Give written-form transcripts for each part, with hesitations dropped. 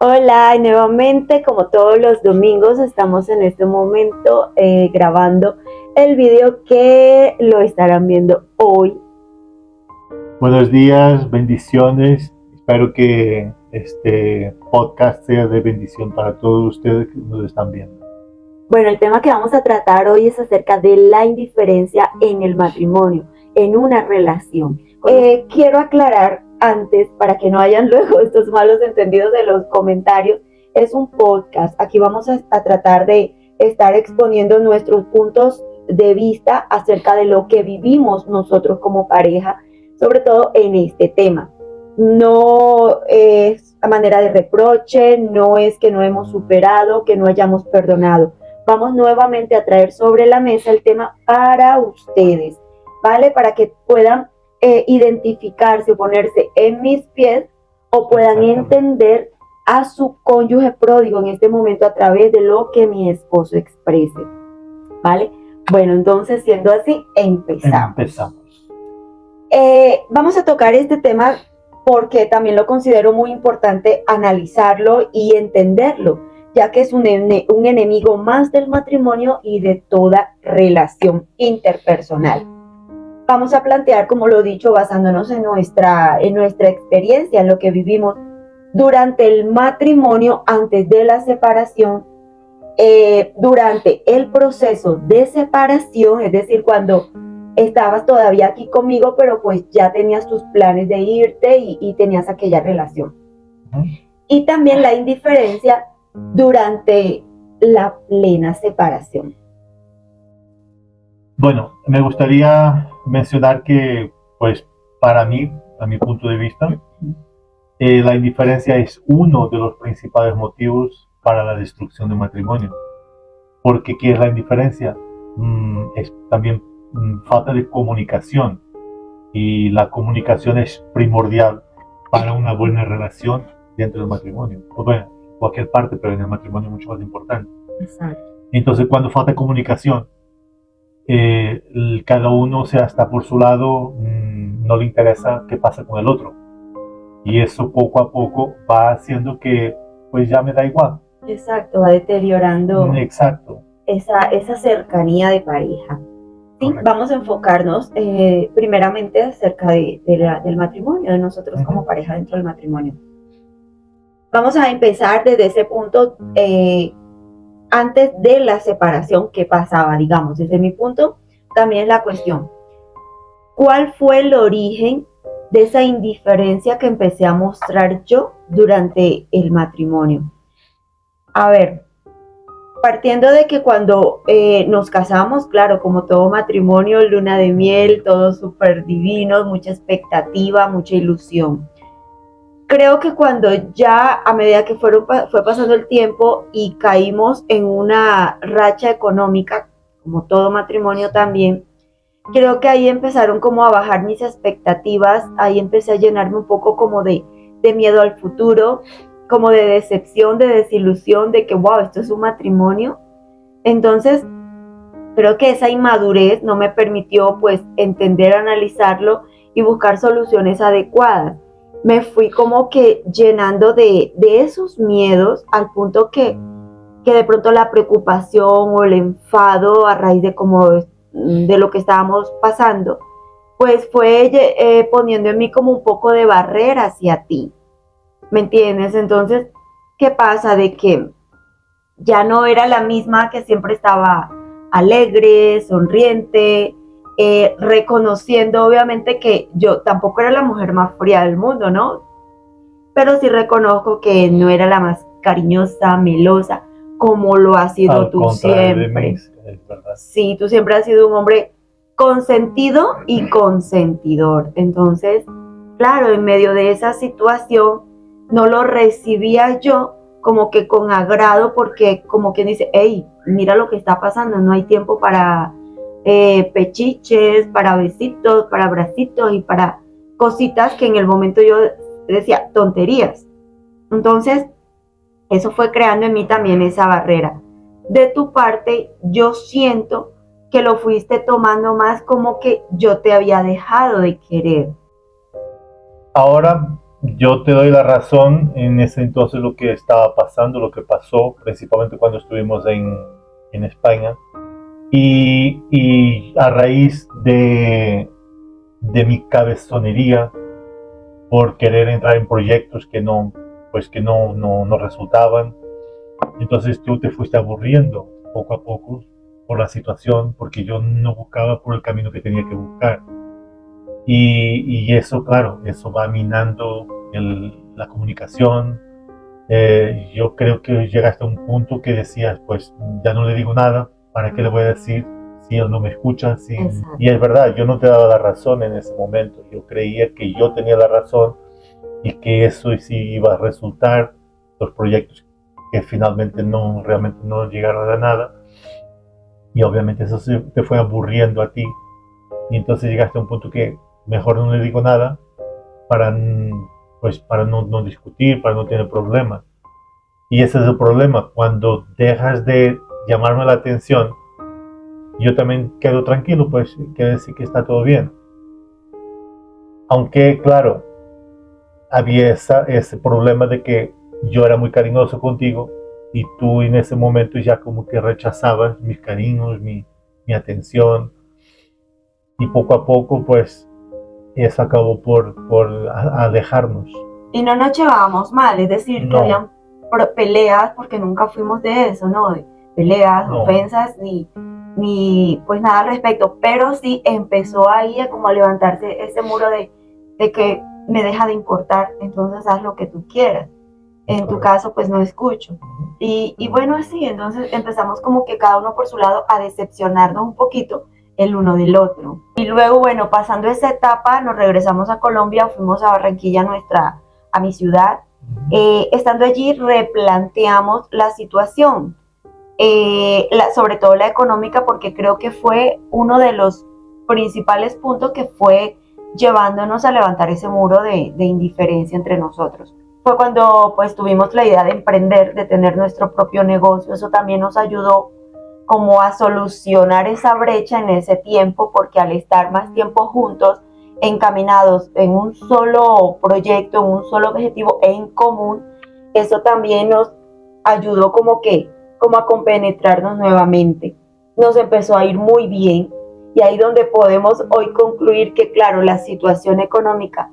Hola, y nuevamente como todos los domingos estamos en este momento grabando el video que lo estarán viendo hoy. Buenos días, bendiciones. Espero que este podcast sea de bendición para todos ustedes que nos están viendo. Bueno, el tema que vamos a tratar hoy es acerca de la indiferencia en el matrimonio, en una relación. Quiero aclarar antes, para que no hayan luego estos malos entendidos de los comentarios, es un podcast. Aquí vamos a tratar de estar exponiendo nuestros puntos de vista acerca de lo que vivimos nosotros como pareja, sobre todo en este tema. No es a manera de reproche, no es que no hemos superado, que no hayamos perdonado. Vamos nuevamente a traer sobre la mesa el tema para ustedes, ¿vale? Para que puedan identificarse o ponerse en mis pies o puedan entender a su cónyuge pródigo en este momento a través de lo que mi esposo exprese, ¿vale? Bueno, entonces siendo así, empezamos. Vamos a tocar este tema porque también lo considero muy importante analizarlo y entenderlo, ya que es un enemigo más del matrimonio y de toda relación interpersonal. Vamos a plantear, como lo he dicho, basándonos en nuestra experiencia, en lo que vivimos durante el matrimonio, antes de la separación, durante el proceso de separación, es decir, cuando estabas todavía aquí conmigo, pero pues ya tenías tus planes de irte y tenías aquella relación. Y también la indiferencia durante la plena separación. Bueno, me gustaría mencionar que, pues, para mí, a mi punto de vista, la indiferencia es uno de los principales motivos para la destrucción del matrimonio. Porque ¿qué es la indiferencia? Es también falta de comunicación. Y la comunicación es primordial para una buena relación dentro del matrimonio. O bueno, cualquier parte, pero en el matrimonio es mucho más importante. Exacto. Entonces, cuando falta comunicación, cada uno está por su lado, no le interesa qué pasa con el otro. Y eso poco a poco va haciendo que, pues ya me da igual. Exacto, va deteriorando. Exacto. Esa cercanía de pareja. Sí, vamos a enfocarnos primeramente acerca del matrimonio, de nosotros como pareja dentro del matrimonio. Vamos a empezar desde ese punto, antes de la separación, ¿qué pasaba? Digamos, desde mi punto, también la cuestión, ¿cuál fue el origen de esa indiferencia que empecé a mostrar yo durante el matrimonio? A ver, partiendo de que cuando nos casamos, claro, como todo matrimonio, luna de miel, todo súper divino, mucha expectativa, mucha ilusión. Creo que cuando ya a medida que fue pasando el tiempo y caímos en una racha económica, como todo matrimonio también, creo que ahí empezaron como a bajar mis expectativas, ahí empecé a llenarme un poco como de miedo al futuro, como de decepción, de desilusión, de que wow, esto es un matrimonio. Entonces, creo que esa inmadurez no me permitió pues entender, analizarlo y buscar soluciones adecuadas. Me fui como que llenando de esos miedos al punto que de pronto la preocupación o el enfado a raíz de lo que estábamos pasando, pues fue poniendo en mí como un poco de barrera hacia ti. ¿Me entiendes? Entonces, ¿qué pasa? De que ya no era la misma que siempre estaba alegre, sonriente, reconociendo obviamente que yo tampoco era la mujer más fría del mundo, ¿no? Pero sí reconozco que no era la más cariñosa, melosa, como lo has sido tú siempre. Es verdad. Sí, tú siempre has sido un hombre consentido y consentidor. Entonces, claro, en medio de esa situación, no lo recibía yo como que con agrado, porque como quien dice, hey, mira lo que está pasando, no hay tiempo para pechiches, para besitos, para abracitos y para cositas que en el momento yo decía tonterías. Entonces, eso fue creando en mí también esa barrera. De tu parte, yo siento que lo fuiste tomando más como que yo te había dejado de querer. Ahora yo te doy la razón en ese entonces lo que estaba pasando, lo que pasó, principalmente cuando estuvimos en España. Y a raíz de mi cabezonería por querer entrar en proyectos que no, pues que no resultaban, entonces tú te fuiste aburriendo poco a poco por la situación, porque yo no buscaba por el camino que tenía que buscar. Y eso, claro, eso va minando la comunicación. Yo creo que llega hasta un punto que decías, pues ya no le digo nada, ¿para qué le voy a decir si él no me escucha? Si... Y es verdad, yo no te daba la razón en ese momento, yo creía que yo tenía la razón y que eso sí iba a resultar, los proyectos que finalmente no, realmente no llegaron a nada, y obviamente eso te fue aburriendo a ti, y entonces llegaste a un punto que mejor no le digo nada para, pues, para no discutir, para no tener problemas. Y ese es el problema, cuando dejas de llamarme la atención, yo también quedo tranquilo, pues quiere decir que está todo bien. Aunque, claro, había ese problema de que yo era muy cariñoso contigo y tú en ese momento ya como que rechazabas mis cariños, mi atención, y poco a poco pues eso acabó por alejarnos. Y no nos llevábamos mal, es decir, que habían peleas, porque nunca fuimos de eso, ¿no? De peleas, ofensas, ni pues nada al respecto, pero sí empezó ahí a como a levantarse ese muro de que me deja de importar, entonces haz lo que tú quieras. En tu caso, pues no escucho. Y bueno, así, entonces empezamos como que cada uno por su lado a decepcionarnos un poquito el uno del otro. Y luego, bueno, pasando esa etapa, nos regresamos a Colombia, fuimos a Barranquilla, a mi ciudad. Estando allí, replanteamos la situación, sobre todo la económica, porque creo que fue uno de los principales puntos que fue llevándonos a levantar ese muro de indiferencia entre nosotros. Fue cuando pues tuvimos la idea de emprender, de tener nuestro propio negocio. Eso también nos ayudó como a solucionar esa brecha en ese tiempo, porque al estar más tiempo juntos, encaminados en un solo proyecto, en un solo objetivo en común, eso también nos ayudó como a compenetrarnos nuevamente. Nos empezó a ir muy bien, y ahí donde podemos hoy concluir que, claro, la situación económica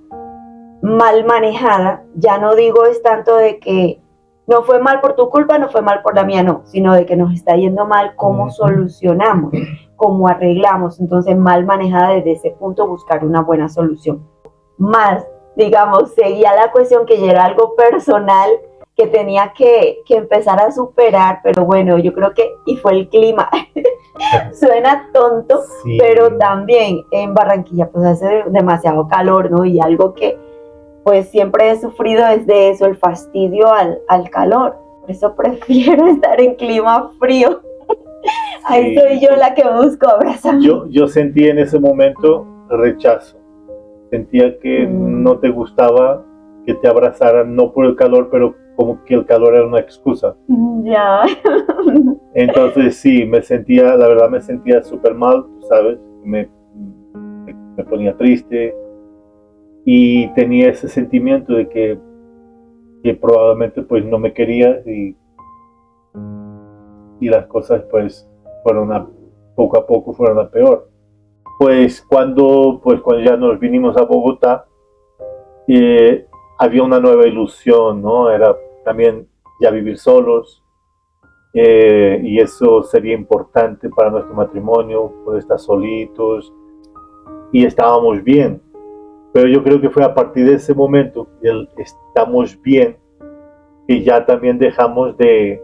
mal manejada, ya no digo es tanto de que no fue mal por tu culpa, no fue mal por la mía, no, sino de que nos está yendo mal, cómo solucionamos, cómo arreglamos. Entonces, mal manejada desde ese punto, buscar una buena solución. Más, digamos, seguía la cuestión que ya era algo personal que tenía que empezar a superar, pero bueno, yo creo que, y fue el clima. Suena tonto, sí, pero también en Barranquilla pues hace demasiado calor, ¿no? Y algo que pues siempre he sufrido es de eso, el fastidio al calor. Por eso prefiero estar en clima frío. Ahí soy yo la que busco abrazarme. Yo sentí en ese momento rechazo. Sentía que no te gustaba que te abrazaran, no por el calor, pero como que el calor era una excusa. Ya. Entonces sí, la verdad me sentía súper mal, ¿sabes? Me ponía triste y tenía ese sentimiento de que probablemente pues no me querías, y las cosas pues poco a poco fueron a peor. Pues cuando ya nos vinimos a Bogotá, había una nueva ilusión, ¿no? Era también ya vivir solos, y eso sería importante para nuestro matrimonio, poder estar solitos, y estábamos bien. Pero yo creo que fue a partir de ese momento, del estamos bien, que ya también dejamos de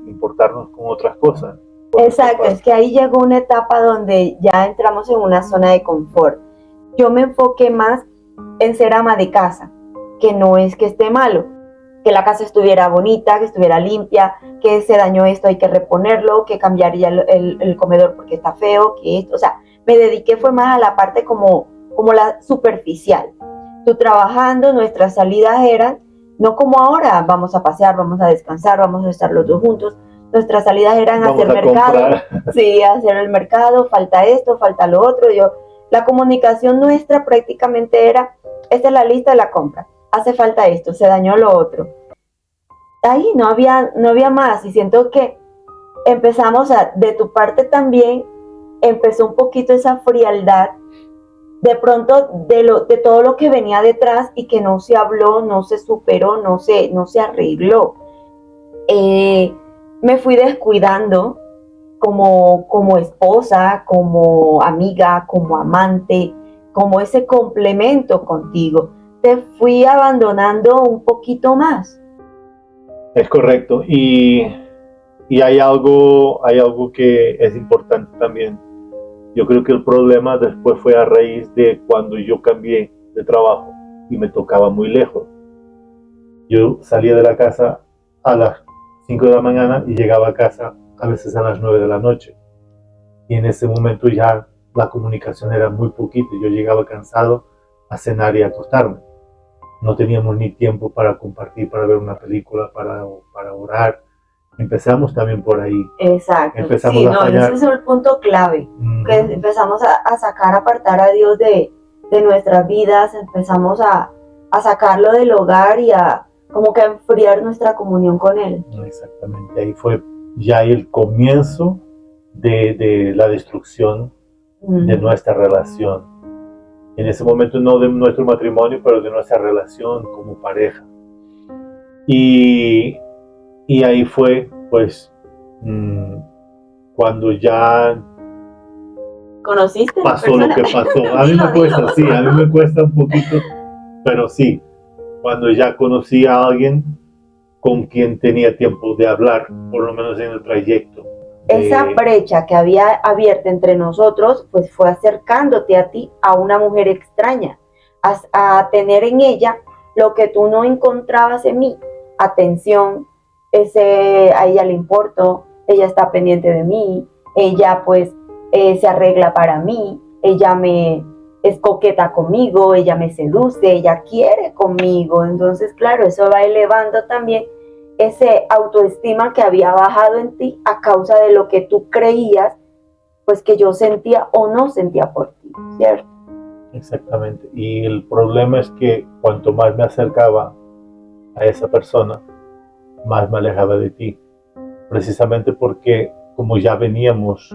importarnos con otras cosas. Exacto, es que ahí llegó una etapa donde ya entramos en una zona de confort. Yo me enfoqué más en ser ama de casa, que no es que esté malo, que la casa estuviera bonita, que estuviera limpia, que se dañó esto, hay que reponerlo, que cambiaría el comedor porque está feo, que esto, o sea, me dediqué fue más a la parte como la superficial. Tú trabajando, nuestras salidas eran, no como ahora, vamos a pasear, vamos a descansar, vamos a estar los dos juntos. Nuestras salidas eran hacer mercado, sí, hacer el mercado, falta esto, falta lo otro. La comunicación nuestra prácticamente era esta es la lista de la compra, hace falta esto, se dañó lo otro. Ahí no había más, y siento que empezamos de tu parte también, empezó un poquito esa frialdad, de pronto de todo lo que venía detrás y que no se habló, no se superó, no se arregló. Me fui descuidando como esposa, como amiga, como amante, como ese complemento contigo. Te fui abandonando un poquito más. Es correcto. Y hay algo que es importante también. Yo creo que el problema después fue a raíz de cuando yo cambié de trabajo y me tocaba muy lejos. Yo salía de la casa a las 5 de la mañana y llegaba a casa a veces a las 9 de la noche. Y en ese momento ya la comunicación era muy poquita. Yo llegaba cansado a cenar y a acostarme. No teníamos ni tiempo para compartir, para ver una película, para orar. Empezamos también por ahí. Exacto. Empezamos sí, a fallar. ese es el punto clave. Que empezamos a sacar, apartar a Dios de nuestras vidas, empezamos a sacarlo del hogar y a como que a enfriar nuestra comunión con Él. Exactamente. Ahí fue ya el comienzo de la destrucción de nuestra relación. En ese momento no de nuestro matrimonio, pero de nuestra relación como pareja. Y ahí fue, pues, cuando ya ¿Conociste? Pasó lo que pasó. A mí me cuesta, sí, a mí me cuesta un poquito, pero sí, cuando ya conocí a alguien con quien tenía tiempo de hablar, por lo menos en el trayecto. Esa brecha que había abierta entre nosotros, pues fue acercándote a ti, a una mujer extraña, a tener en ella lo que tú no encontrabas en mí, atención, a ella le importo, ella está pendiente de mí, ella pues se arregla para mí, ella es coqueta conmigo, ella me seduce, ella quiere conmigo. Entonces, claro, eso va elevando también ese autoestima que había bajado en ti a causa de lo que tú creías, pues que yo sentía o no sentía por ti, ¿cierto? Exactamente. Y el problema es que cuanto más me acercaba a esa persona, más me alejaba de ti. Precisamente porque como ya veníamos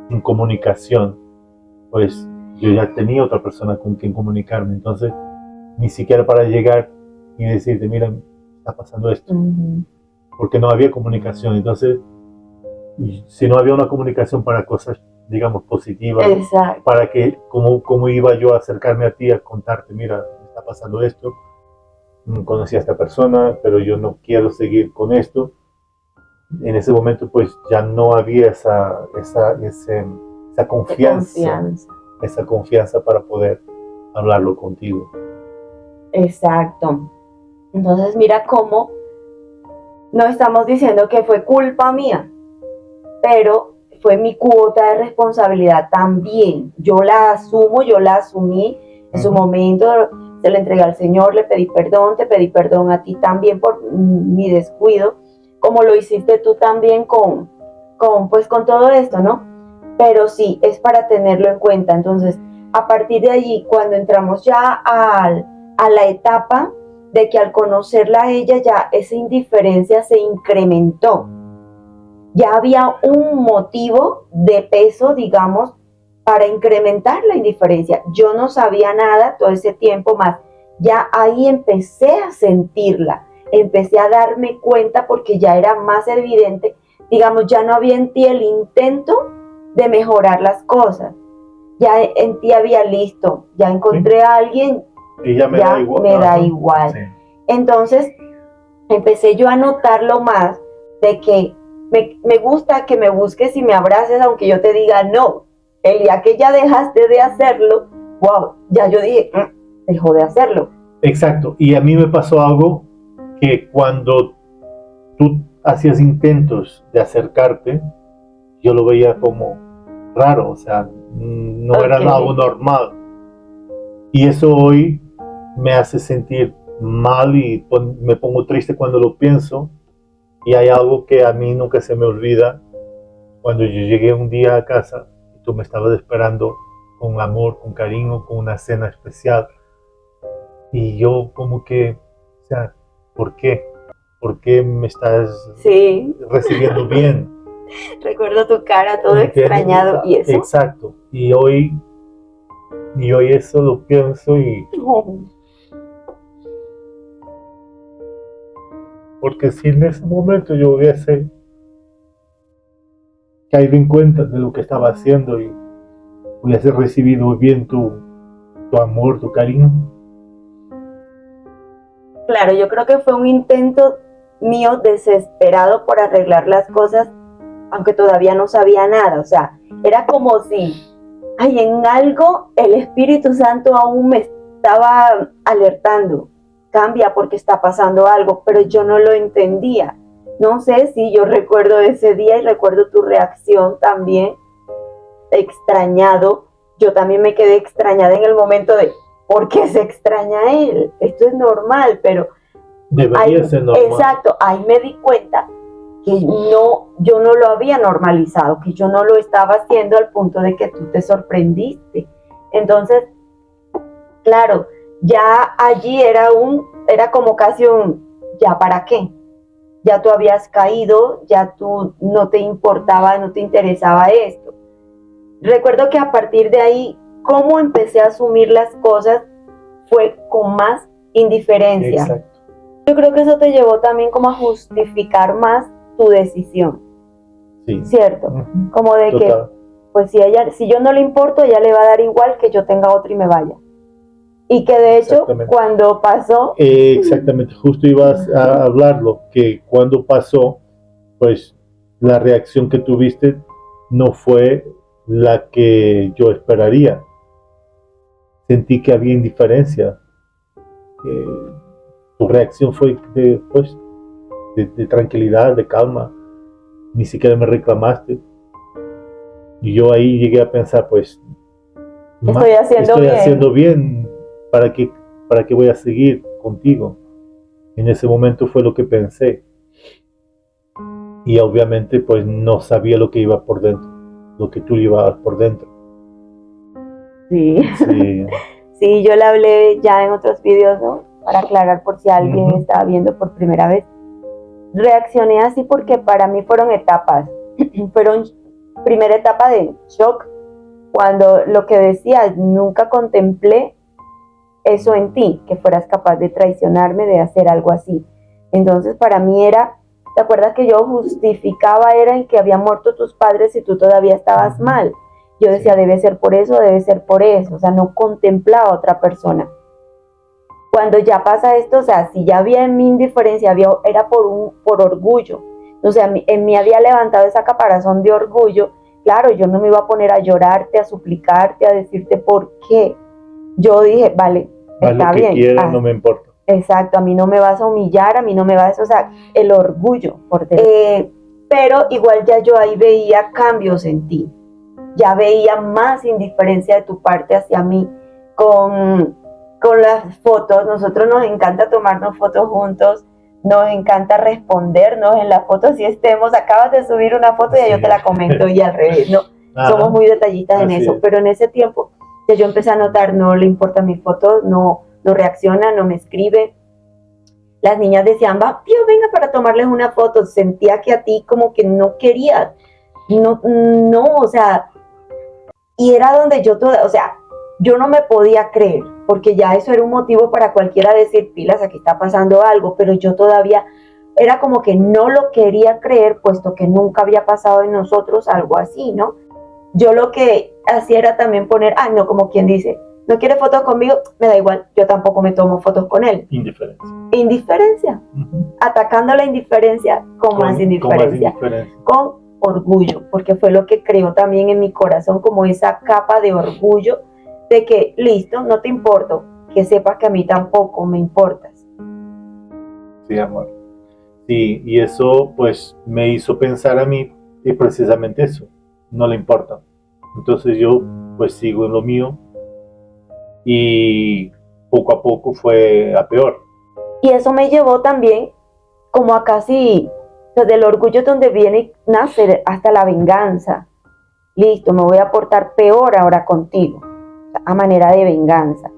en comunicación, pues yo ya tenía otra persona con quien comunicarme. Entonces, ni siquiera para llegar y decirte, mira, está pasando esto. Porque no había comunicación. Entonces, si no había una comunicación para cosas, digamos, positivas, exacto, para que, ¿cómo iba yo a acercarme a ti a contarte, mira, está pasando esto, conocí a esta persona, pero yo no quiero seguir con esto? En ese momento, pues, ya no había esa confianza, esa confianza para poder hablarlo contigo. Exacto. Entonces, mira cómo no estamos diciendo que fue culpa mía, pero fue mi cuota de responsabilidad también. Yo la asumo, yo la asumí en su momento, se la entregué al Señor, le pedí perdón, te pedí perdón a ti también por mi descuido, como lo hiciste tú también con todo esto, ¿no? Pero sí, es para tenerlo en cuenta. Entonces, a partir de allí, cuando entramos ya a la etapa de que al conocerla a ella, ya esa indiferencia se incrementó. Ya había un motivo de peso, digamos, para incrementar la indiferencia. Yo no sabía nada todo ese tiempo más. Ya ahí empecé a sentirla, empecé a darme cuenta porque ya era más evidente, digamos, ya no había en ti el intento de mejorar las cosas. Ya en ti había listo, ya encontré a alguien, y ya me da igual. Me da igual. Sí. Entonces, empecé yo a notarlo más de que me gusta que me busques y me abraces aunque yo te diga no. El día que ya dejaste de hacerlo, wow, ya yo dije, dejó de hacerlo. Exacto, y a mí me pasó algo que cuando tú hacías intentos de acercarte, yo lo veía como raro, o sea, no era algo normal. Y eso hoy me hace sentir mal y me pongo triste cuando lo pienso. Y hay algo que a mí nunca se me olvida. Cuando yo llegué un día a casa y tú me estabas esperando con amor, con cariño, con una cena especial. Y yo como que, o sea, ¿por qué? ¿Por qué me estás Sí, recibiendo bien? recuerdo tu cara todo ¿Entiendes? extrañado. ¿Y eso? Exacto. Y hoy eso lo pienso y No. porque si en ese momento yo hubiese caído en cuenta de lo que estaba haciendo y hubiese recibido bien tu amor, tu cariño. Claro, yo creo que fue un intento mío desesperado por arreglar las cosas, aunque todavía no sabía nada. O sea, era como si, ay, en algo el Espíritu Santo aún me estaba alertando. Cambia porque está pasando algo, pero yo no lo entendía. No sé si yo recuerdo ese día y recuerdo tu reacción también, extrañado. Yo también me quedé extrañada en el momento de, ¿por qué se extraña él? Esto es normal, pero Debería ser normal. exacto, ahí me di cuenta que no, yo no lo había normalizado, que yo no lo estaba haciendo al punto de que tú te sorprendiste. Entonces, claro, ya allí era como casi ¿ya para qué? Ya tú habías caído, ya tú no te importaba, no te interesaba esto. Recuerdo que a partir de ahí, cómo empecé a asumir las cosas fue con más indiferencia. Exacto. Yo creo que eso te llevó también como a justificar más tu decisión, Sí. ¿cierto? Uh-huh. Como de Total. que, pues si yo no le importo, ella le va a dar igual que yo tenga otro y me vaya. Y que de hecho, cuando pasó... exactamente, justo ibas a hablarlo, que cuando pasó, pues la reacción que tuviste no fue la que yo esperaría. Sentí que había indiferencia. Tu reacción fue pues, de tranquilidad, de calma. Ni siquiera me reclamaste. Y yo ahí llegué a pensar, pues, estoy haciendo bien. ¿Para qué voy a seguir contigo? En ese momento fue lo que pensé. Y obviamente pues no sabía lo que iba por dentro, lo que tú llevabas por dentro. Sí. Sí. Sí, yo le hablé ya en otros videos, ¿no? Para aclarar por si alguien estaba viendo por primera vez. Reaccioné así porque para mí fueron etapas. Fueron primera etapa de shock, cuando lo que decía, nunca contemplé eso en ti, que fueras capaz de traicionarme, de hacer algo así. Entonces para mí era, ¿te acuerdas que yo justificaba era en que habían muerto tus padres y tú todavía estabas mal? Yo decía, debe ser por eso, debe ser por eso, o sea, no contemplaba a otra persona. Cuando ya pasa esto, o sea, si ya había en mi indiferencia, era por orgullo. O sea, en mí había levantado esa caparazón de orgullo. Claro, yo no me iba a poner a llorarte, a suplicarte, a decirte por qué. Yo dije, vale, está bien. Quiera, no me importa. Exacto, a mí no me vas a humillar, a mí no me vas a... O sea, el orgullo, por dentro. Pero igual ya yo ahí veía cambios en ti. Ya veía más indiferencia de tu parte hacia mí con las fotos. Nosotros nos encanta tomarnos fotos juntos, nos encanta respondernos en la foto si estemos. Acabas de subir una foto y yo te la comento y al revés, ¿no? Somos muy detallistas en eso, pero en ese tiempo ya yo empecé a notar, no le importa mi foto, no reacciona, no me escribe. Las niñas decían, va, tío, venga para tomarles una foto. Sentía que a ti como que no querías, no, o sea, y era donde yo o sea, yo no me podía creer, porque ya eso era un motivo para cualquiera decir, pilas, aquí está pasando algo, pero yo todavía era como que no lo quería creer, puesto que nunca había pasado en nosotros algo así, ¿no? Yo lo que hacía era también poner, no, como quien dice, no quiere fotos conmigo, me da igual, yo tampoco me tomo fotos con él. Indiferencia. Atacando la indiferencia con más indiferencia. Con orgullo, porque fue lo que creó también en mi corazón, como esa capa de orgullo de que, listo, no te importo, que sepas que a mí tampoco me importas. Sí, amor. Sí, y eso pues me hizo pensar a mí y precisamente eso, no le importa. Entonces yo pues sigo en lo mío y poco a poco fue a peor. Y eso me llevó también como a casi, del orgullo donde viene nacer hasta la venganza. Listo, me voy a portar peor ahora contigo, a manera de venganza.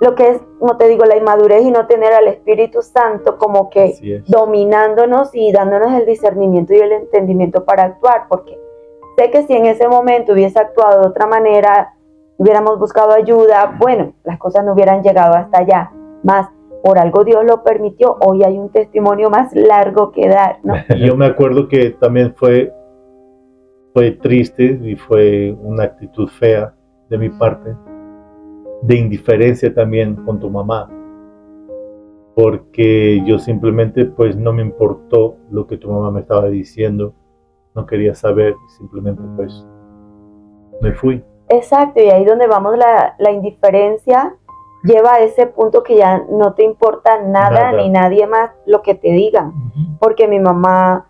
lo que es, como te digo, la inmadurez y no tener al Espíritu Santo como que dominándonos y dándonos el discernimiento y el entendimiento para actuar, porque sé que si en ese momento hubiese actuado de otra manera, hubiéramos buscado ayuda, bueno, las cosas no hubieran llegado hasta allá, más por algo Dios lo permitió. Hoy hay un testimonio más largo que dar, ¿no? Y yo me acuerdo que también fue triste y fue una actitud fea de mi parte, de indiferencia también con tu mamá, porque yo simplemente pues no me importó lo que tu mamá me estaba diciendo, no quería saber, simplemente pues me fui. Exacto, y ahí donde vamos, la indiferencia lleva a ese punto que ya no te importa nada ni nadie más lo que te digan, porque mi mamá,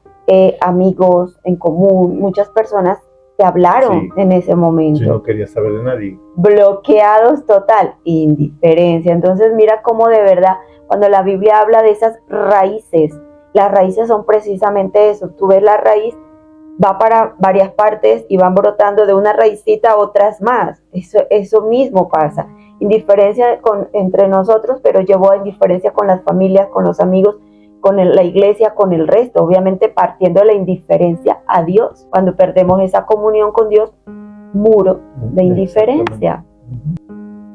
amigos en común, muchas personas te hablaron en ese momento. Yo no quería saber de nadie. Bloqueados total, indiferencia. Entonces mira cómo de verdad, cuando la Biblia habla de esas raíces, las raíces son precisamente eso. Tú ves la raíz, va para varias partes y van brotando de una raicita a otras más. Eso mismo pasa. Indiferencia entre nosotros, pero llevó a indiferencia con las familias, con los amigos, con la iglesia, con el resto. Obviamente partiendo de la indiferencia a Dios. Cuando perdemos esa comunión con Dios, muro de indiferencia.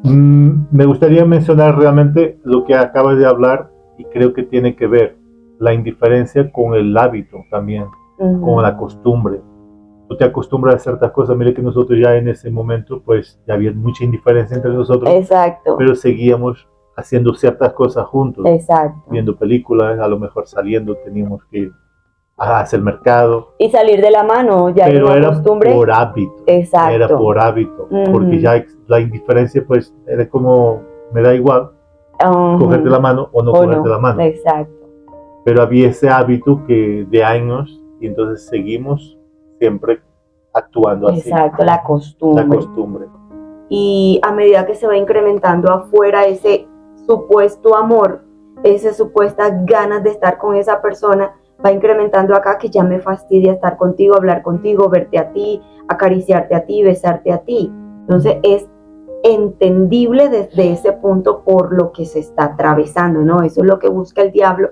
Me gustaría mencionar realmente lo que acabas de hablar y creo que tiene que ver la indiferencia con el hábito también, con la costumbre. Tú te acostumbras a ciertas cosas. Mire que nosotros ya en ese momento pues ya había mucha indiferencia entre nosotros. Exacto. Pero seguíamos haciendo ciertas cosas juntos. Exacto. Viendo películas, a lo mejor saliendo teníamos que ir hacia el mercado. Y salir de la mano, ya pero era era costumbre. Por hábito. Exacto. Era por hábito. Porque ya la indiferencia pues era como, me da igual cogerte la mano o no cogerte la mano. Exacto. Pero había ese hábito que de años y entonces seguimos siempre actuando así. Exacto, la costumbre. La costumbre. Y a medida que se va incrementando afuera ese supuesto amor, esas supuestas ganas de estar con esa persona, va incrementando acá que ya me fastidia estar contigo, hablar contigo, verte a ti, acariciarte a ti, besarte a ti. Entonces es entendible desde ese punto por lo que se está atravesando, ¿no? Eso es lo que busca el diablo,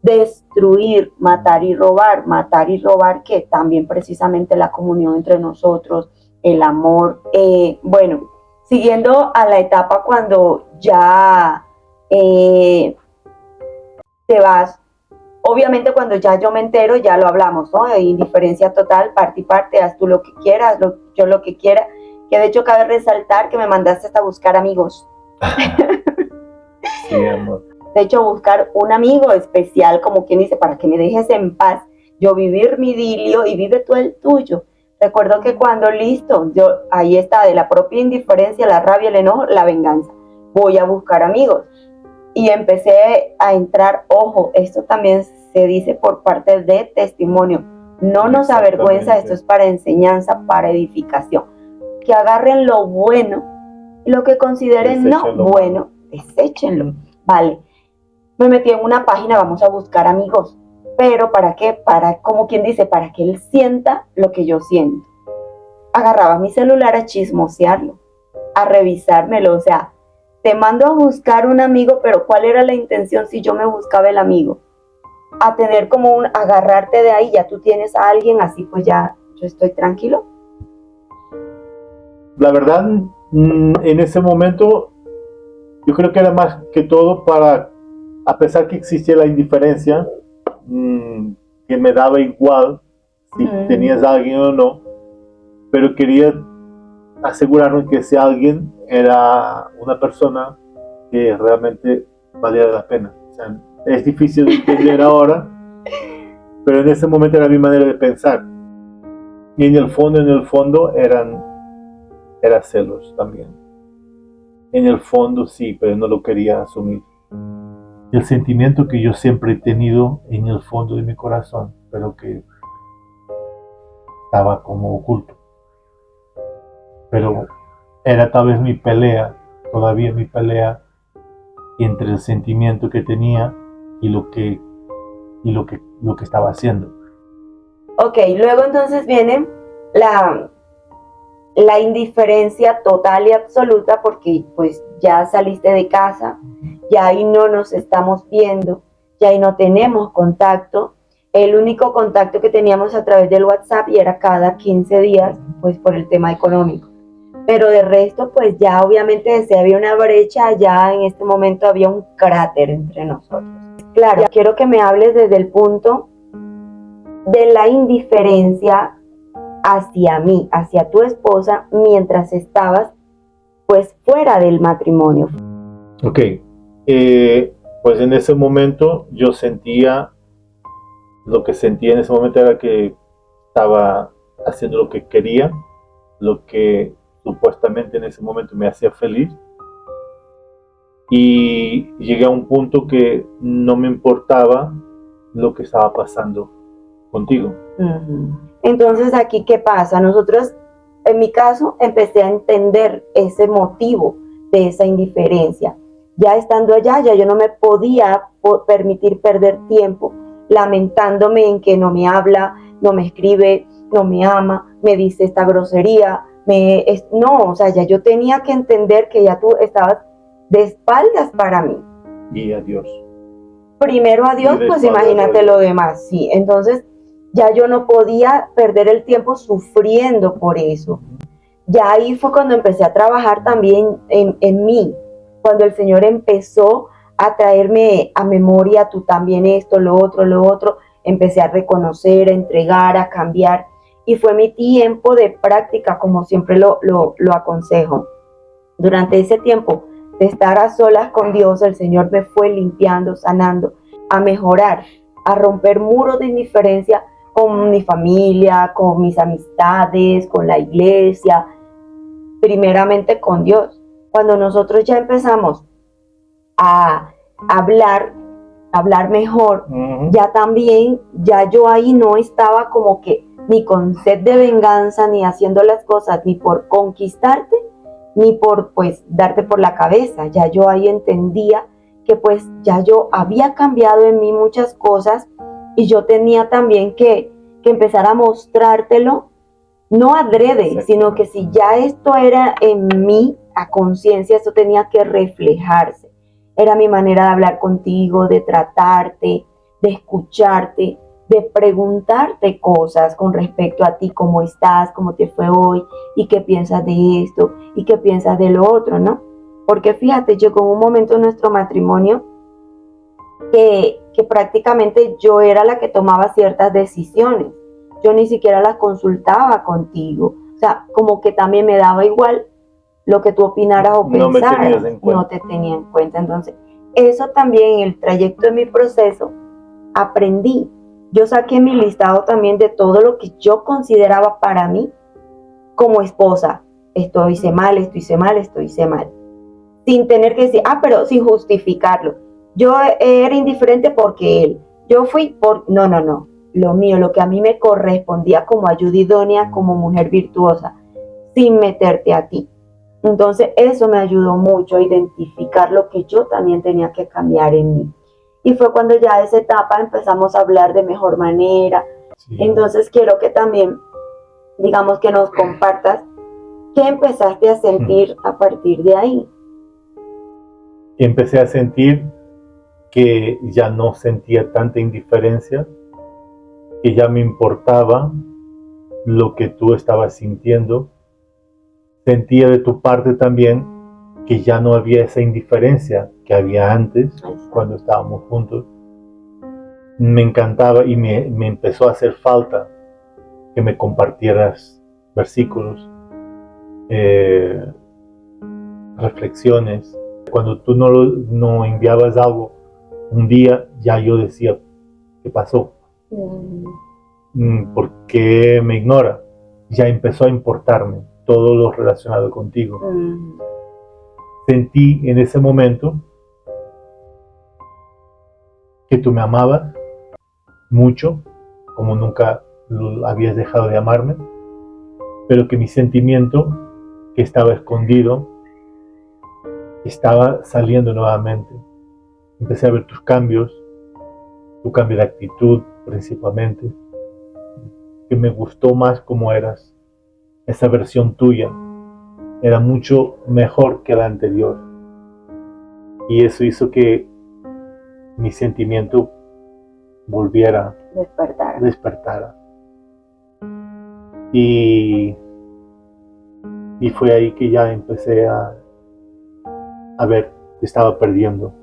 destruir, matar y robar, que también precisamente la comunión entre nosotros, el amor. Bueno, siguiendo a la etapa cuando ya te vas, obviamente cuando ya yo me entero, ya lo hablamos, ¿no? De indiferencia total, parte y parte, haz tú lo que quieras, yo lo que quiera, que de hecho cabe resaltar que me mandaste hasta buscar amigos. Sí, amor. De hecho, buscar un amigo especial, como quien dice, para que me dejes en paz, yo vivir mi idilio y vive tú el tuyo. Recuerdo que cuando listo, ahí está, de la propia indiferencia, la rabia, el enojo, la venganza. Voy a buscar amigos. Y empecé a entrar, ojo, esto también se dice por parte de testimonio. No nos avergüenza, esto es para enseñanza, para edificación. Que agarren lo bueno y lo que consideren no bueno, deséchenlo. Vale. Me metí en una página, vamos a buscar amigos. ¿Pero para qué? Para, como quien dice, para que él sienta lo que yo siento. Agarraba mi celular a chismosearlo, a revisármelo. O sea, te mando a buscar un amigo, pero ¿cuál era la intención si yo me buscaba el amigo? A tener como agarrarte de ahí, ya tú tienes a alguien, así pues ya yo estoy tranquilo. La verdad, en ese momento, yo creo que era más que todo para, a pesar que existía la indiferencia, que me daba igual si tenías a alguien o no, pero quería asegurarme que ese alguien era una persona que realmente valiera la pena. O sea, es difícil de entender ahora, pero en ese momento era mi manera de pensar. Y en el fondo era celos también. En el fondo sí, pero no lo quería asumir. El sentimiento que yo siempre he tenido en el fondo de mi corazón, pero que estaba como oculto. Pero era tal vez mi pelea, todavía mi pelea entre el sentimiento que tenía y lo que estaba haciendo. Ok, luego entonces viene la indiferencia total y absoluta, porque pues ya saliste de casa, ya ahí no nos estamos viendo, ya ahí no tenemos contacto. El único contacto que teníamos a través del WhatsApp y era cada 15 días, pues por el tema económico. Pero de resto, pues ya obviamente si había una brecha, ya en este momento había un cráter entre nosotros. Claro, quiero que me hables desde el punto de la indiferencia hacia mí, hacia tu esposa, mientras estabas pues fuera del matrimonio. Ok, pues en ese momento yo sentía, lo que sentía en ese momento era que estaba haciendo lo que quería, lo que supuestamente en ese momento me hacía feliz, y llegué a un punto que no me importaba lo que estaba pasando contigo. Entonces aquí, ¿qué pasa? Nosotros, en mi caso, empecé a entender ese motivo de esa indiferencia. Ya estando allá, ya yo no me podía permitir perder tiempo lamentándome en que no me habla, no me escribe, no me ama, me dice esta grosería. No, o sea, ya yo tenía que entender que ya tú estabas de espaldas para mí. Y a Dios. Primero a Dios, pues imagínate lo demás, sí. Entonces, ya yo no podía perder el tiempo sufriendo por eso. Ya ahí fue cuando empecé a trabajar también en mí, cuando el Señor empezó a traerme a memoria, tú también esto, lo otro, empecé a reconocer, a entregar, a cambiar, y fue mi tiempo de práctica, como siempre lo aconsejo. Durante ese tiempo de estar a solas con Dios, el Señor me fue limpiando, sanando, a mejorar, a romper muros de indiferencia con mi familia, con mis amistades, con la iglesia, primeramente con Dios. Cuando nosotros ya empezamos a hablar mejor, ya también, ya yo ahí no estaba como que ni con sed de venganza, ni haciendo las cosas ni por conquistarte, ni por pues darte por la cabeza. Ya yo ahí entendía que pues ya yo había cambiado en mí muchas cosas y yo tenía también que empezar a mostrártelo, no adrede, sino que si ya esto era en mí, a conciencia, esto tenía que reflejarse. Era mi manera de hablar contigo, de tratarte, de escucharte, de preguntarte cosas con respecto a ti, cómo estás, cómo te fue hoy, y qué piensas de esto, y qué piensas de lo otro, ¿no? Porque fíjate, llegó un momento en nuestro matrimonio que prácticamente yo era la que tomaba ciertas decisiones. Yo ni siquiera las consultaba contigo. O sea, como que también me daba igual lo que tú opinaras o pensaras. No te tenía en cuenta. Entonces, eso también en el trayecto de mi proceso aprendí. Yo saqué mi listado también de todo lo que yo consideraba para mí como esposa. Esto hice mal, esto hice mal, esto hice mal. Sin tener que decir, pero sin justificarlo. Yo era indiferente porque él. Yo fui por... No. Lo mío, lo que a mí me correspondía como ayuda idónea, como mujer virtuosa, sin meterte a ti. Entonces eso me ayudó mucho a identificar lo que yo también tenía que cambiar en mí. Y fue cuando ya esa etapa empezamos a hablar de mejor manera. Sí. Entonces quiero que también, digamos, que nos compartas qué empezaste a sentir a partir de ahí. Empecé a sentir que ya no sentía tanta indiferencia, que ya me importaba lo que tú estabas sintiendo. Sentía de tu parte también que ya no había esa indiferencia que había antes, cuando estábamos juntos. Me encantaba y me empezó a hacer falta que me compartieras versículos, reflexiones. Cuando tú no enviabas algo, un día ya yo decía, ¿qué pasó? ¿Por qué me ignora? Ya empezó a importarme todo lo relacionado contigo. Sentí en ese momento que tú me amabas mucho, como nunca habías dejado de amarme, pero que mi sentimiento, que estaba escondido, estaba saliendo nuevamente. Empecé a ver tus cambios, tu cambio de actitud principalmente, que me gustó más como eras. Esa versión tuya era mucho mejor que la anterior. Y eso hizo que mi sentimiento volviera, despertara. Y fue ahí que ya empecé a ver que estaba perdiendo.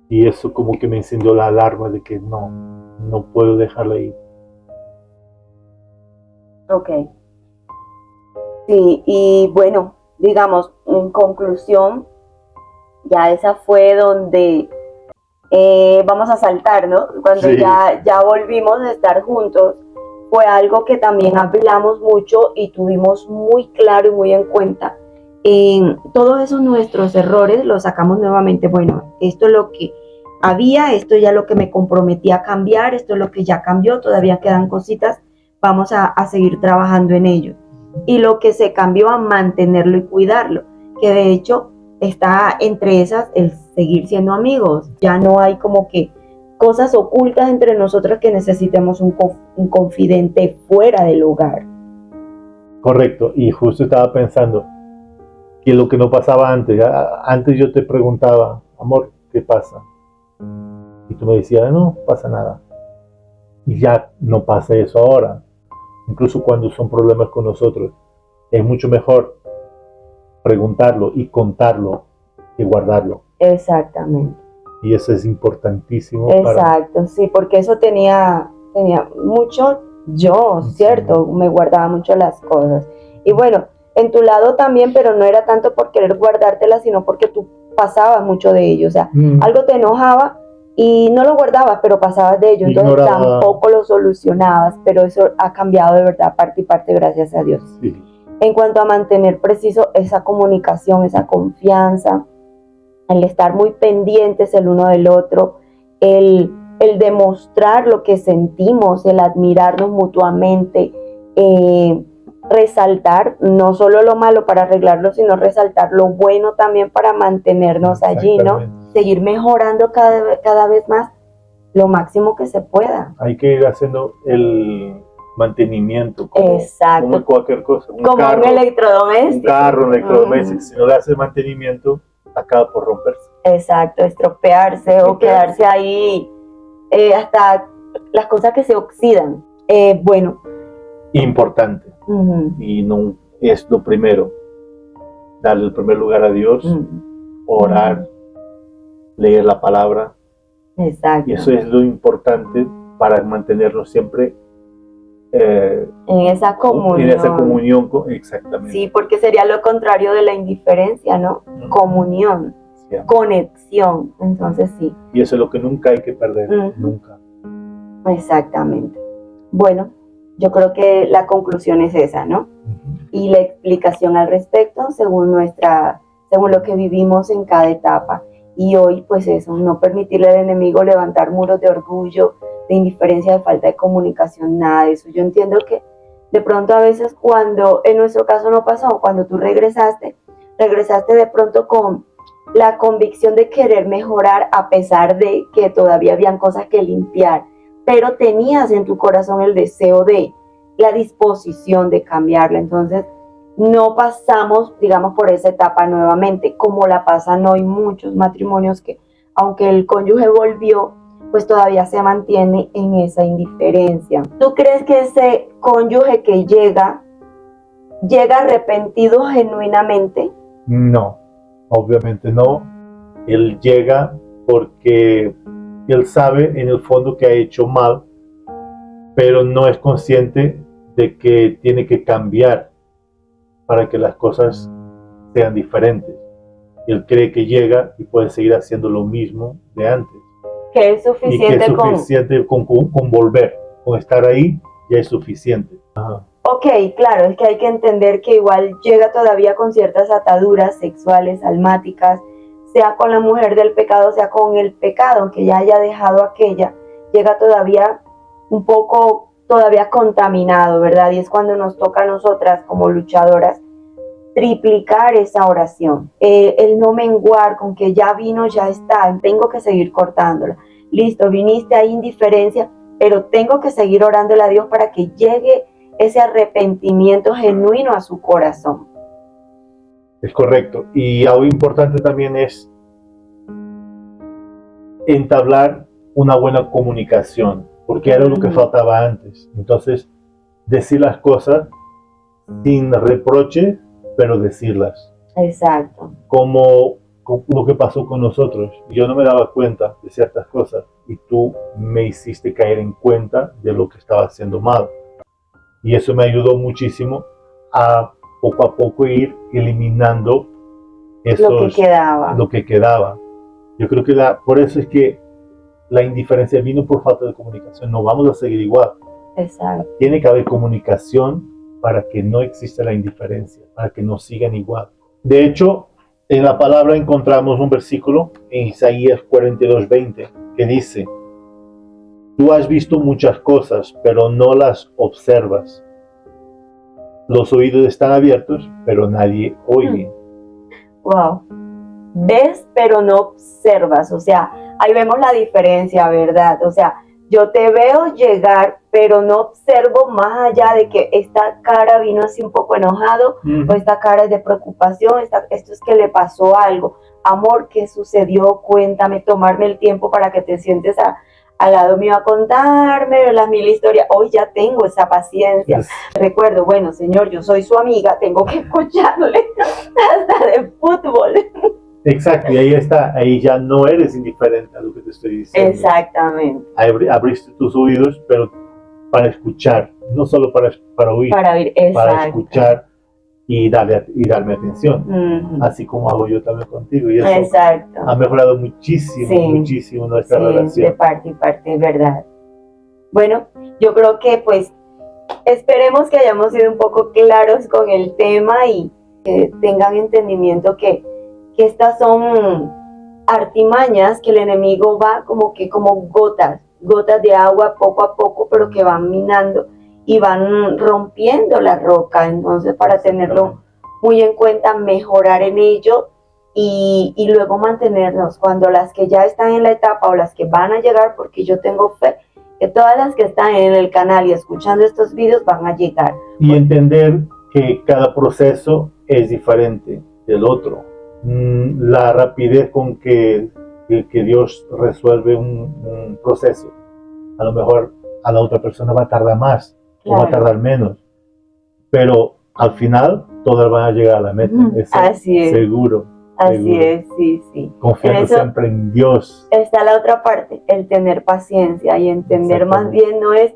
Y eso como que me encendió la alarma de que no puedo dejarla ir. Ok. Sí, y bueno, digamos, en conclusión, ya esa fue donde vamos a saltar, ¿no? Cuando Sí. ya volvimos a estar juntos, fue algo que también hablamos mucho y tuvimos muy claro y muy en cuenta. Todos esos nuestros errores los sacamos nuevamente. Bueno, esto es lo que había, esto ya lo que me comprometí a cambiar, esto es lo que ya cambió, todavía quedan cositas, vamos a seguir trabajando en ello. Y lo que se cambió, a mantenerlo y cuidarlo, que de hecho está entre esas el seguir siendo amigos. Ya no hay como que cosas ocultas entre nosotros que necesitemos un confidente fuera del hogar. Correcto, y justo estaba pensando que lo que no pasaba antes yo te preguntaba, amor, ¿qué pasa? Y tú me decías, no pasa nada. Y ya no pasa eso ahora. Incluso cuando son problemas con nosotros, es mucho mejor preguntarlo y contarlo que guardarlo. Exactamente. Y eso es importantísimo. Exacto, sí, porque eso tenía mucho yo, ¿cierto? Me guardaba mucho las cosas. Y bueno, en tu lado también, pero no era tanto por querer guardártelas, sino porque tú pasabas mucho de ello. O sea, algo te enojaba y no lo guardabas, pero pasabas de ello. Entonces tampoco lo solucionabas, pero eso ha cambiado de verdad, parte y parte, gracias a Dios. Sí. En cuanto a mantener preciso esa comunicación, esa confianza, el estar muy pendientes el uno del otro, el demostrar lo que sentimos, el admirarnos mutuamente, resaltar no solo lo malo para arreglarlo, sino resaltar lo bueno también para mantenernos allí, ¿no? Seguir mejorando cada vez más lo máximo que se pueda. Hay que ir haciendo el mantenimiento, como cualquier cosa. Como un electrodoméstico. Un carro, un electrodoméstico. Si no le hace mantenimiento, acaba por romperse. Exacto, estropearse o quedarse ahí hasta las cosas que se oxidan. Bueno. Importante. Y no es lo primero. Darle el primer lugar a Dios, orar, leer la palabra. Exacto. Y eso es lo importante para mantenernos siempre en esa comunión. En esa comunión, exactamente. Sí, porque sería lo contrario de la indiferencia, ¿no? Comunión, conexión, entonces sí. Y eso es lo que nunca hay que perder, nunca. Exactamente. Bueno, yo creo que la conclusión es esa, ¿no? Y la explicación al respecto según lo que vivimos en cada etapa. Y hoy, pues eso, no permitirle al enemigo levantar muros de orgullo, de indiferencia, de falta de comunicación, nada de eso. Yo entiendo que de pronto a veces cuando, en nuestro caso no pasó, cuando tú regresaste de pronto con la convicción de querer mejorar a pesar de que todavía habían cosas que limpiar, pero tenías en tu corazón el deseo de, la disposición de cambiarla. Entonces no pasamos, digamos, por esa etapa nuevamente, como la pasan hoy muchos matrimonios que, aunque el cónyuge volvió, pues todavía se mantiene en esa indiferencia. ¿Tú crees que ese cónyuge que llega arrepentido genuinamente? No, obviamente no. Él llega porque él sabe en el fondo que ha hecho mal, pero no es consciente de que tiene que cambiar para que las cosas sean diferentes. Él cree que llega y puede seguir haciendo lo mismo de antes. Que es suficiente, y que es suficiente con volver, con estar ahí, ya es suficiente. Ajá. Ok, claro, es que hay que entender que igual llega todavía con ciertas ataduras sexuales, almáticas, sea con la mujer del pecado, sea con el pecado, aunque ya haya dejado aquella, llega todavía un poco, todavía contaminado, ¿verdad? Y es cuando nos toca a nosotras como luchadoras triplicar esa oración, el no menguar con que ya vino, ya está, tengo que seguir cortándola. Listo, viniste a indiferencia, pero tengo que seguir orándole a Dios para que llegue ese arrepentimiento genuino a su corazón. Es correcto. Y algo importante también es entablar una buena comunicación, porque era lo que faltaba antes. Entonces, decir las cosas sin reproche, pero decirlas. Exacto. Como lo que pasó con nosotros. Yo no me daba cuenta de ciertas cosas y tú me hiciste caer en cuenta de lo que estaba haciendo mal. Y eso me ayudó muchísimo a poco a poco ir eliminando lo que quedaba. Yo creo que por eso es que la indiferencia vino por falta de comunicación. No vamos a seguir igual. Exacto. Tiene que haber comunicación para que no exista la indiferencia, para que no sigan igual. De hecho, en la palabra encontramos un versículo en Isaías 42:20 que dice: tú has visto muchas cosas, pero no las observas. Los oídos están abiertos, pero nadie oye. Wow. Ves, pero no observas. O sea, ahí vemos la diferencia, ¿verdad? O sea, yo te veo llegar, pero no observo más allá de que esta cara vino así un poco enojado, o esta cara es de preocupación, esto es que le pasó algo. Amor, ¿qué sucedió? Cuéntame, tomarme el tiempo para que te sientes al lado mío a contarme las mil historias. Hoy ya tengo esa paciencia. Recuerdo, bueno, señor, yo soy su amiga, tengo que escucharle hasta de fútbol. Exacto, y ahí está, ahí ya no eres indiferente a lo que te estoy diciendo. Exactamente. Abriste tus oídos, pero para escuchar, no solo para oír, para escuchar y darme atención, así como hago yo también contigo. Y eso ha mejorado muchísimo nuestra relación. De parte y parte, ¿verdad? Bueno, yo creo que pues esperemos que hayamos sido un poco claros con el tema y que tengan entendimiento que estas son artimañas que el enemigo va como gotas de agua poco a poco, pero que van minando y van rompiendo la roca. Entonces, para tenerlo muy en cuenta, mejorar en ello y luego mantenernos cuando las que ya están en la etapa o las que van a llegar, porque yo tengo fe que todas las que están en el canal y escuchando estos videos van a llegar. Y entender que cada proceso es diferente del otro. La rapidez con que Dios resuelve un proceso, a lo mejor a la otra persona va a tardar más, o va a tardar menos, pero al final todas van a llegar a la meta. Así es. Seguro. Así es, sí. Confiando siempre en Dios. Está la otra parte, el tener paciencia y entender más bien no es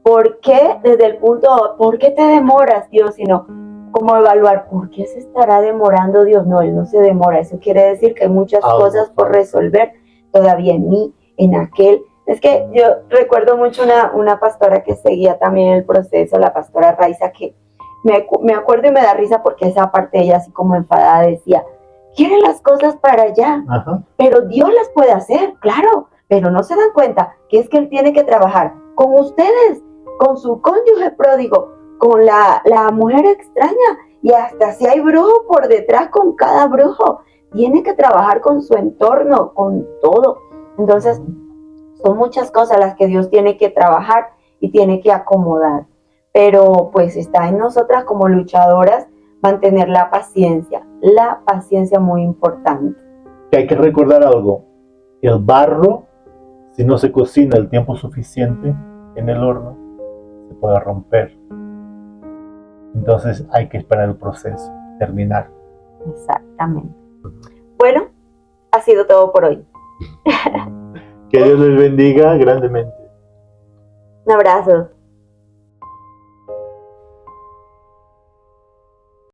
por qué desde el punto, ¿por qué te demoras, Dios? Sino cómo evaluar, ¿por qué se estará demorando Dios? No, Él no se demora. Eso quiere decir que hay muchas cosas por resolver todavía en mí, en aquel. Es que yo recuerdo mucho una pastora que seguía también el proceso, la pastora Raiza, que me acuerdo y me da risa porque esa parte ella así como enfadada decía, quieren las cosas para allá, pero Dios las puede hacer, claro, pero no se dan cuenta que es que Él tiene que trabajar con ustedes, con su cónyuge pródigo, con la mujer extraña, y hasta si hay brujo por detrás con cada brujo, tiene que trabajar con su entorno, con todo. Entonces, son muchas cosas las que Dios tiene que trabajar y tiene que acomodar, pero pues está en nosotras como luchadoras mantener la paciencia muy importante. Que hay que recordar algo, el barro, si no se cocina el tiempo suficiente en el horno, se puede romper. Entonces hay que esperar el proceso, terminar. Exactamente. Bueno, ha sido todo por hoy. Que Dios les bendiga grandemente. Un abrazo.